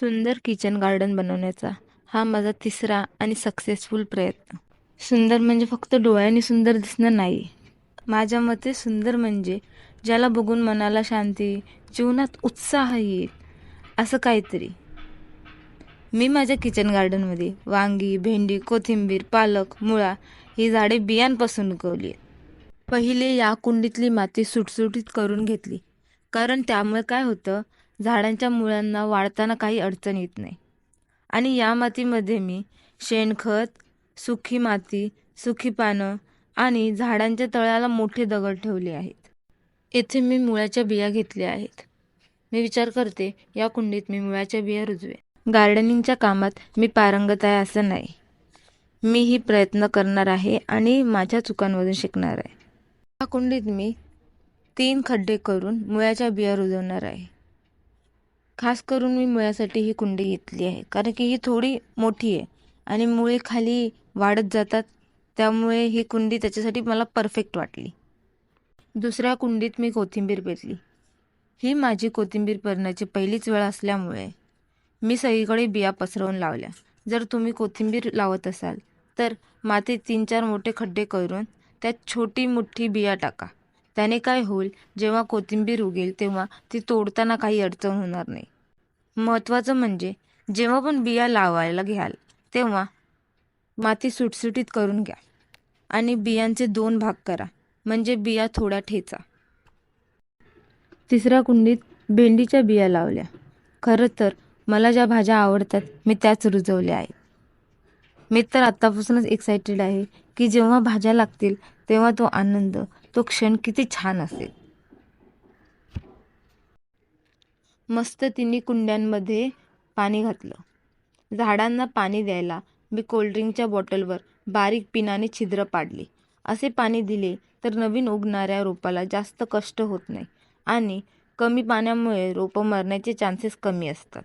सुंदर kitchen garden बनवण्याचा हा माझा तिसरा आणि सक्सेसफुल प्रयत्न. सुंदर म्हणजे फक्त डोळ्यांनी सुंदर दिसणं नाही. माझ्या मते सुंदर म्हणजे ज्याला बघून मनाला शांती, जीवनात उत्साह येईल असं काहीतरी. मी माझ्या किचन गार्डनमध्ये वांगी, भेंडी, कोथिंबीर, पालक, मुळा ही झाडे बियांपासून उगवली. पहिले या कुंडीतली माती सुटसुटीत करून घेतली, कारण त्यामुळे काय होतं, झाडांच्या मुळांना वाढताना काही अडचण येत नाही. आणि या मातीमध्ये मी शेणखत, सुकी माती, सुकी पानं आणि झाडांच्या तळाला मोठे दगड ठेवले आहेत. येथे मी मुळाच्या बिया घेतल्या आहेत. मी विचार करते या कुंडीत मी मुळाच्या बिया रुजवेन. गार्डनिंगच्या कामात मी पारंगत आहे असं नाही. मीही प्रयत्न करणार आहे आणि माझ्या चुकांमधून शिकणार आहे. या कुंडीत मी 3 खड्डे करून मुळाच्या बिया रुजवणार आहे. खास करून मी मुळ्यासाठी ही कुंडी घेतली आहे, कारण की ही थोडी मोठी आहे आणि मुळे खाली वाढत जातात. त्यामुळे ही कुंडी त्याच्यासाठी मला परफेक्ट वाटली. दुसऱ्या कुंडीत मी कोथिंबीर पेरली. ही माझी कोथिंबीर पेरण्याची पहिलीच वेळ असल्यामुळे मी सगळीकडे बिया पसरवून लावल्या. जर तुम्ही कोथिंबीर लावत असाल तर मातीत 3-4 मोठे खड्डे करून त्यात छोटी मुठ्ठी बिया टाका. त्याने काय होईल, जेव्हा कोथिंबीर उगेल तेव्हा ती तोडताना काही अडचण होणार नाही. महत्त्वाचं म्हणजे जेव्हा पण बिया लावायला घ्याल तेव्हा माती सुटसुटीत करून घ्या आणि बियांचे 2 भाग करा, म्हणजे बिया थोड्या ठेचा. तिसऱ्या कुंडीत भेंडीच्या बिया लावल्या. खरं तर मला ज्या भाज्या आवडतात मी त्याच रुजवल्या आहेत. मी तर आत्तापासूनच एक्सायटेड आहे की जेव्हा भाज्या लागतील तेव्हा तो आनंद, तो क्षण किती छान असेल. मस्त तिन्ही कुंड्यांमध्ये पाणी घातलं. झाडांना पाणी द्यायला मी कोल्ड्रिंकच्या बॉटलवर बारीक पिनाने छिद्र पाडली. असे पाणी दिले तर नवीन उगणाऱ्या रोपाला जास्त कष्ट होत नाही आणि कमी पाण्यामुळे रोपं मरण्याचे चान्सेस कमी असतात.